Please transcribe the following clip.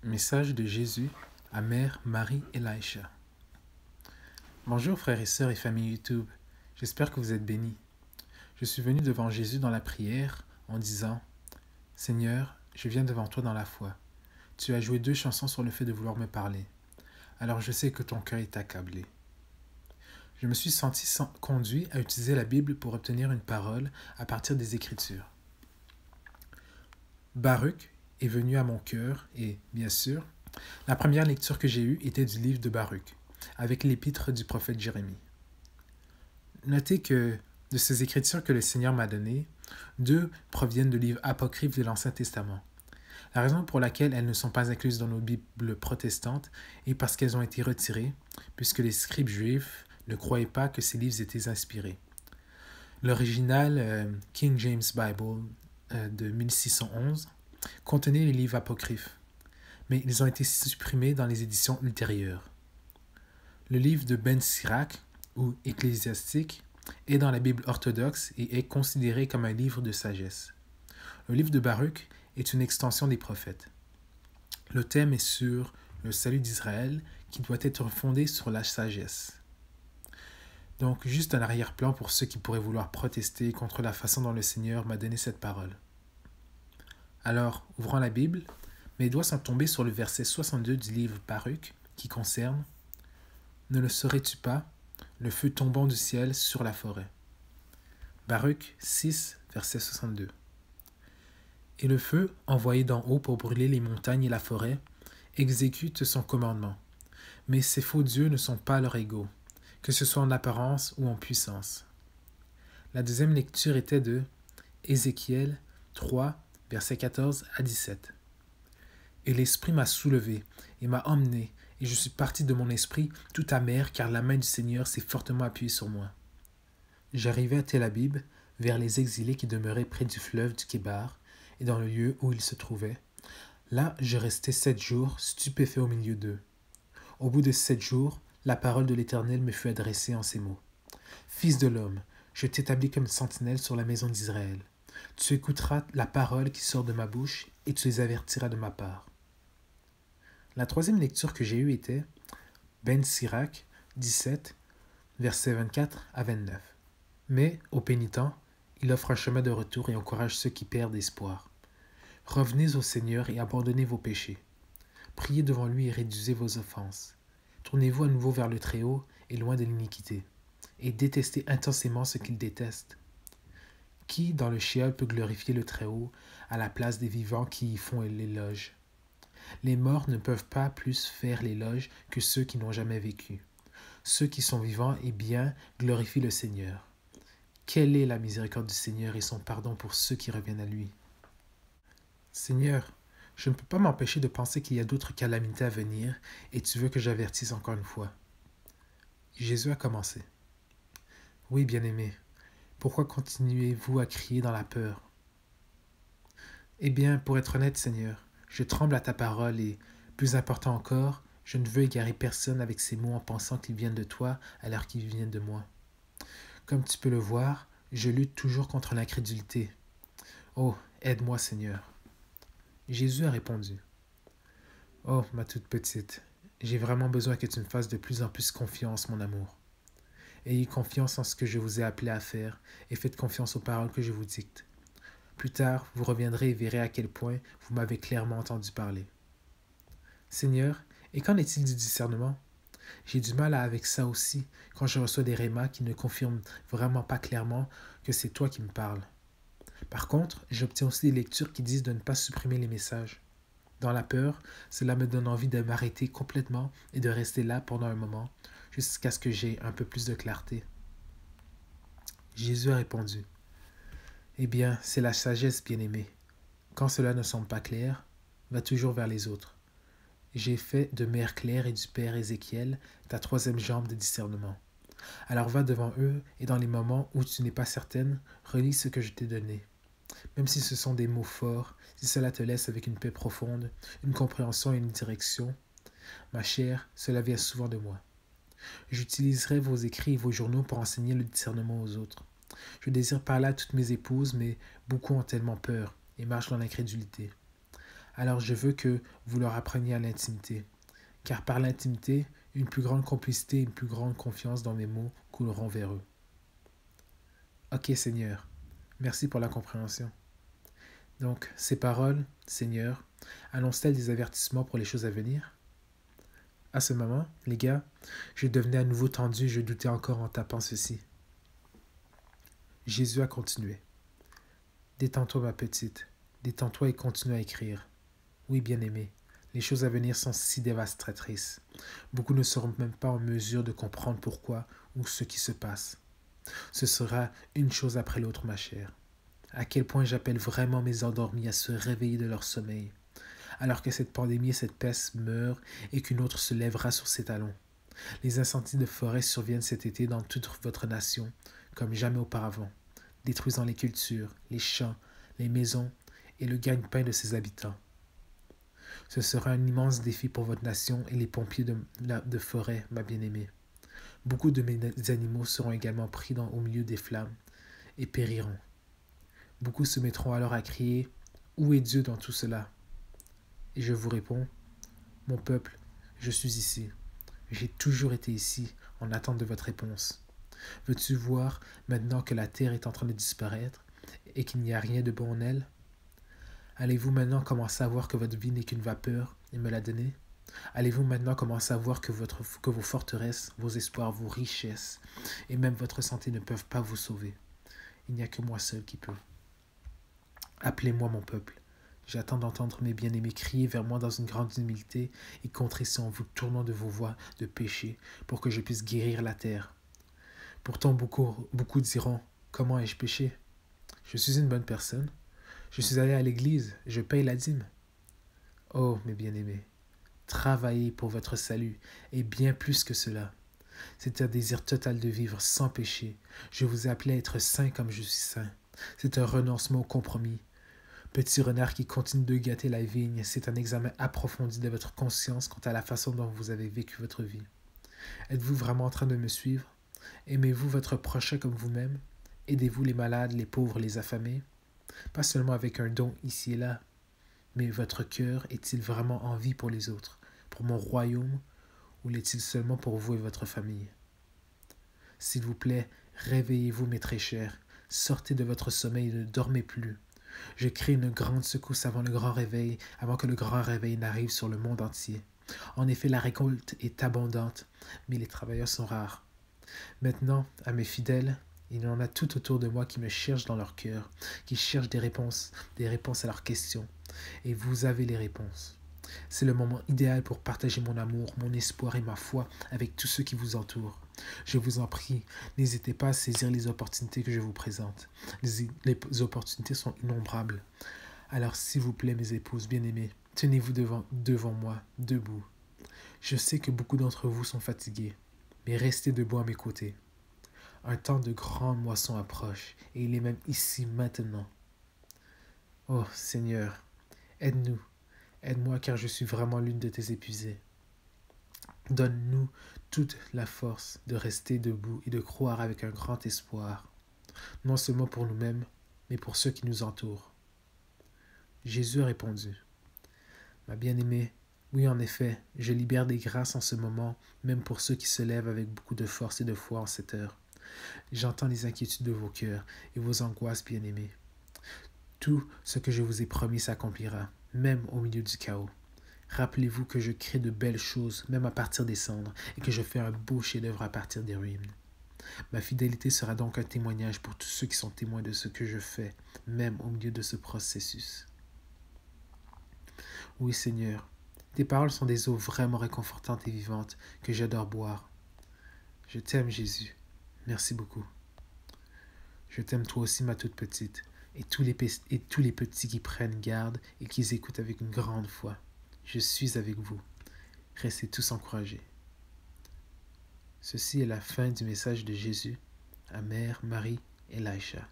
Message de Jésus à Mère Marie Elisha. Bonjour frères et sœurs et famille YouTube, j'espère que vous êtes bénis. Je suis venu devant Jésus dans la prière en disant « Seigneur, je viens devant toi dans la foi. Tu as joué 2 chansons sur le fait de vouloir me parler. Alors je sais que ton cœur est accablé. » Je me suis senti conduit à utiliser la Bible pour obtenir une parole à partir des Écritures. Baruch est venu à mon cœur et, bien sûr, la première lecture que j'ai eue était du livre de Baruch, avec l'épître du prophète Jérémie. Notez que de ces écritures que le Seigneur m'a données, 2 proviennent de livres apocryphes de l'Ancien Testament. La raison pour laquelle elles ne sont pas incluses dans nos Bibles protestantes est parce qu'elles ont été retirées, puisque les scribes juifs ne croyaient pas que ces livres étaient inspirés. L'original King James Bible de 1611 contenait les livres apocryphes, mais ils ont été supprimés dans les éditions ultérieures. Le livre de Ben Sirach, ou Ecclésiastique, est dans la Bible orthodoxe et est considéré comme un livre de sagesse. Le livre de Baruch est une extension des prophètes. Le thème est sur le salut d'Israël qui doit être fondé sur la sagesse. Donc, juste un arrière-plan pour ceux qui pourraient vouloir protester contre la façon dont le Seigneur m'a donné cette parole. Alors, ouvrant la Bible, mes doigts sont tombés sur le verset 62 du livre Baruch qui concerne « Ne le saurais-tu pas, le feu tombant du ciel sur la forêt ?» Baruch 6, verset 62. « Et le feu, envoyé d'en haut pour brûler les montagnes et la forêt, exécute son commandement. Mais ces faux dieux ne sont pas leurs égaux, que ce soit en apparence ou en puissance. » La deuxième lecture était de Ézéchiel 3, versets 14 à 17. « Et l'Esprit m'a soulevé et m'a emmené, et je suis parti de mon esprit tout amer, car la main du Seigneur s'est fortement appuyée sur moi. J'arrivai à Tel Abib, vers les exilés qui demeuraient près du fleuve du Kébar, et dans le lieu où ils se trouvaient. Là, je restai 7 jours, stupéfait au milieu d'eux. Au bout de 7 jours, la parole de l'Éternel me fut adressée en ces mots. « Fils de l'homme, je t'établis comme sentinelle sur la maison d'Israël. Tu écouteras la parole qui sort de ma bouche, et tu les avertiras de ma part. » La troisième lecture que j'ai eue était Ben Sirach 17, versets 24 à 29. Mais, aux pénitents, il offre un chemin de retour et encourage ceux qui perdent espoir. Revenez au Seigneur et abandonnez vos péchés. Priez devant lui et réduisez vos offenses. Tournez-vous à nouveau vers le Très-Haut et loin de l'iniquité, et détestez intensément ce qu'il déteste. Qui, dans le Sheol, peut glorifier le Très-Haut à la place des vivants qui y font l'éloge? Les morts ne peuvent pas plus faire l'éloge que ceux qui n'ont jamais vécu. Ceux qui sont vivants et bien glorifient le Seigneur. Quelle est la miséricorde du Seigneur et son pardon pour ceux qui reviennent à lui? Seigneur, je ne peux pas m'empêcher de penser qu'il y a d'autres calamités à venir et tu veux que j'avertisse encore une fois. Jésus a commencé. Oui, bien-aimé, pourquoi continuez-vous à crier dans la peur? Eh bien, pour être honnête, Seigneur, je tremble à ta parole et, plus important encore, je ne veux égarer personne avec ces mots en pensant qu'ils viennent de toi alors qu'ils viennent de moi. Comme tu peux le voir, je lutte toujours contre l'incrédulité. Oh, aide-moi, Seigneur. Jésus a répondu. Oh, ma toute petite, j'ai vraiment besoin que tu me fasses de plus en plus confiance, mon amour. Ayez confiance en ce que je vous ai appelé à faire et faites confiance aux paroles que je vous dicte. Plus tard, vous reviendrez et verrez à quel point vous m'avez clairement entendu parler. Seigneur, et qu'en est-il du discernement? J'ai du mal avec ça aussi quand je reçois des rémas qui ne confirment vraiment pas clairement que c'est toi qui me parles. Par contre, j'obtiens aussi des lectures qui disent de ne pas supprimer les messages. Dans la peur, cela me donne envie de m'arrêter complètement et de rester là pendant un moment, jusqu'à ce que j'aie un peu plus de clarté. Jésus a répondu. Eh bien, c'est la sagesse, bien-aimé. Quand cela ne semble pas clair, va toujours vers les autres. J'ai fait de Mère Claire et du Père Ézéchiel ta 3e jambe de discernement. Alors va devant eux et dans les moments où tu n'es pas certaine, relis ce que je t'ai donné. Même si ce sont des mots forts, si cela te laisse avec une paix profonde, une compréhension et une direction, ma chère, cela vient souvent de moi. J'utiliserai vos écrits et vos journaux pour enseigner le discernement aux autres. Je désire parler à toutes mes épouses, mais beaucoup ont tellement peur et marchent dans l'incrédulité. Alors je veux que vous leur appreniez à l'intimité, car par l'intimité, une plus grande complicité et une plus grande confiance dans mes mots couleront vers eux. Ok Seigneur, merci pour la compréhension. Donc, ces paroles, Seigneur, annoncent-elles des avertissements pour les choses à venir? À ce moment, les gars, je devenais à nouveau tendu et je doutais encore en tapant ceci. Jésus a continué. Détends-toi, ma petite. Détends-toi et continue à écrire. Oui, bien-aimé, les choses à venir sont si dévastatrices. Beaucoup ne seront même pas en mesure de comprendre pourquoi ou ce qui se passe. Ce sera une chose après l'autre, ma chère. À quel point j'appelle vraiment mes endormis à se réveiller de leur sommeil, alors que cette pandémie et cette peste meurent et qu'une autre se lèvera sur ses talons. Les incendies de forêt surviennent cet été dans toute votre nation, comme jamais auparavant, détruisant les cultures, les champs, les maisons et le gagne-pain de ses habitants. Ce sera un immense défi pour votre nation et les pompiers de forêt, ma bien-aimée. Beaucoup de mes animaux seront également pris au milieu des flammes et périront. Beaucoup se mettront alors à crier « Où est Dieu dans tout cela ?» Et je vous réponds « Mon peuple, je suis ici. J'ai toujours été ici en attente de votre réponse. Veux-tu voir maintenant que la terre est en train de disparaître et qu'il n'y a rien de bon en elle? Allez-vous maintenant commencer à voir que votre vie n'est qu'une vapeur et me la donner? Allez-vous maintenant commencer à voir que vos forteresses, vos espoirs, vos richesses et même votre santé ne peuvent pas vous sauver? Il n'y a que moi seul qui peux. Appelez-moi mon peuple. J'attends d'entendre mes bien-aimés crier vers moi dans une grande humilité et contrition en vous tournant de vos voies de péché pour que je puisse guérir la terre. Pourtant, beaucoup diront, comment ai-je péché? Je suis une bonne personne. Je suis allé à l'église, je paye la dîme. Oh, mes bien-aimés, travaillez pour votre salut et bien plus que cela. C'est un désir total de vivre sans péché. Je vous ai appelé à être saint comme je suis saint. C'est un renoncement au compromis. Petit renard qui continue de gâter la vigne, c'est un examen approfondi de votre conscience quant à la façon dont vous avez vécu votre vie. Êtes-vous vraiment en train de me suivre? Aimez-vous votre prochain comme vous-même? Aidez-vous les malades, les pauvres, les affamés? Pas seulement avec un don ici et là, mais votre cœur est-il vraiment en vie pour les autres, pour mon royaume, ou l'est-il seulement pour vous et votre famille? S'il vous plaît, réveillez-vous, mes très chers, sortez de votre sommeil et ne dormez plus. Je crie une grande secousse avant le grand réveil, avant que le grand réveil n'arrive sur le monde entier. En effet, la récolte est abondante, mais les travailleurs sont rares. Maintenant, à mes fidèles, il y en a tout autour de moi qui me cherchent dans leur cœur, qui cherchent des réponses à leurs questions. Et vous avez les réponses. C'est le moment idéal pour partager mon amour, mon espoir et ma foi avec tous ceux qui vous entourent. Je vous en prie, n'hésitez pas à saisir les opportunités que je vous présente. Les opportunités sont innombrables. Alors s'il vous plaît, mes épouses bien-aimées, tenez-vous devant moi, debout. Je sais que beaucoup d'entre vous sont fatigués, mais restez debout à mes côtés. Un temps de grande moisson approche, et il est même ici maintenant. Oh Seigneur, aide-nous, aide-moi car je suis vraiment l'une de tes épuisées. Donne-nous toute la force de rester debout et de croire avec un grand espoir, non seulement pour nous-mêmes, mais pour ceux qui nous entourent. Jésus a répondu, « Ma bien-aimée, oui en effet, je libère des grâces en ce moment, même pour ceux qui se lèvent avec beaucoup de force et de foi en cette heure. J'entends les inquiétudes de vos cœurs et vos angoisses, bien-aimées. Tout ce que je vous ai promis s'accomplira, même au milieu du chaos. Rappelez-vous que je crée de belles choses, même à partir des cendres, et que je fais un beau chef-d'œuvre à partir des ruines. Ma fidélité sera donc un témoignage pour tous ceux qui sont témoins de ce que je fais, même au milieu de ce processus. Oui, Seigneur, tes paroles sont des eaux vraiment réconfortantes et vivantes que j'adore boire. Je t'aime, Jésus. Merci beaucoup. Je t'aime toi aussi, ma toute petite, et tous les petits qui prennent garde et qui écoutent avec une grande foi. Je suis avec vous. Restez tous encouragés. Ceci est la fin du message de Jésus à Mère, Marie et Laïcha.